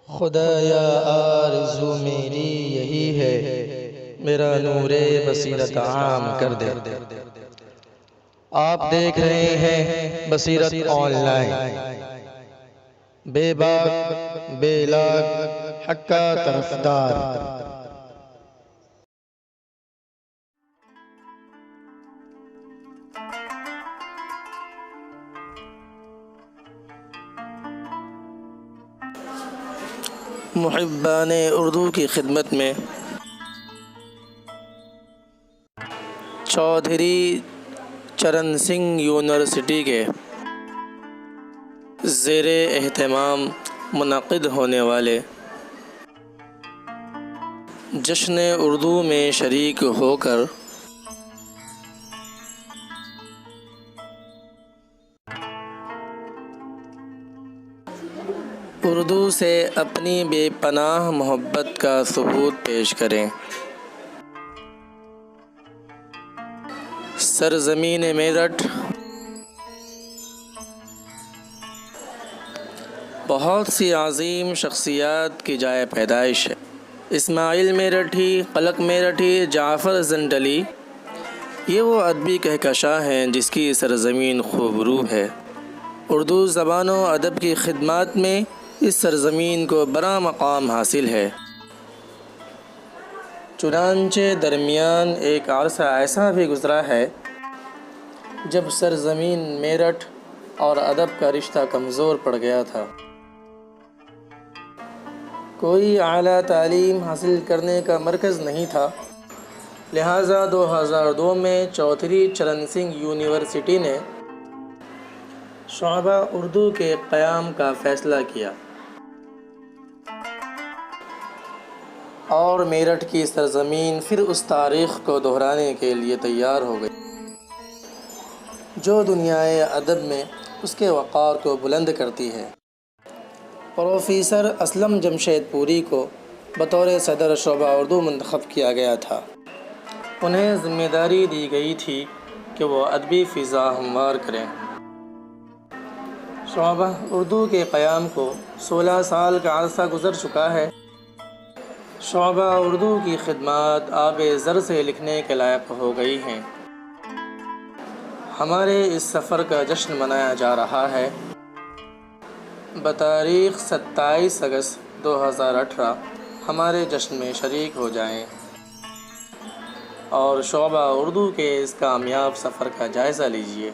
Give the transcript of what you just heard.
خدایا آرزو میری یہی ہے، میرا نور بصیرت عام کر دے۔ آپ دیکھ رہے ہیں بصیرت آن لائن، بے باک بے لاگ حق کا طرفدار۔ محبان اردو کی خدمت میں چودھری چرن سنگھ یونیورسٹی کے زیر اہتمام منعقد ہونے والے جشن اردو میں شریک ہو کر اردو سے اپنی بے پناہ محبت کا ثبوت پیش کریں۔ سرزمین میرٹھ بہت سی عظیم شخصیات کی جائے پیدائش ہے۔ اسماعیل میرٹھی، قلق میرٹھی، جعفر زندلی، یہ وہ ادبی کہکشاں ہیں جس کی سرزمین خوبرو ہے۔ اردو زبان و ادب کی خدمات میں اس سرزمین کو بڑا مقام حاصل ہے۔ چنانچہ درمیان ایک عرصہ ایسا بھی گزرا ہے جب سرزمین میرٹھ اور ادب کا رشتہ کمزور پڑ گیا تھا۔ کوئی اعلیٰ تعلیم حاصل کرنے کا مرکز نہیں تھا، لہٰذا 2002 میں چودھری چرن سنگھ یونیورسٹی نے شعبہ اردو کے قیام کا فیصلہ کیا اور میرٹھ کی سرزمین پھر اس تاریخ کو دہرانے کے لیے تیار ہو گئی جو دنیائے ادب میں اس کے وقار کو بلند کرتی ہے۔ پروفیسر اسلم جمشید پوری کو بطور صدر شعبہ اردو منتخب کیا گیا تھا۔ انہیں ذمہ داری دی گئی تھی کہ وہ ادبی فضا ہموار کریں۔ شعبہ اردو کے قیام کو 16 سال کا عرصہ گزر چکا ہے۔ شعبہ اردو کی خدمات آب زر سے لکھنے کے لائق ہو گئی ہیں۔ ہمارے اس سفر کا جشن منایا جا رہا ہے۔ بتاریخ 27 اگست 2018 ہمارے جشن میں شریک ہو جائیں اور شعبہ اردو کے اس کامیاب سفر کا جائزہ لیجیے۔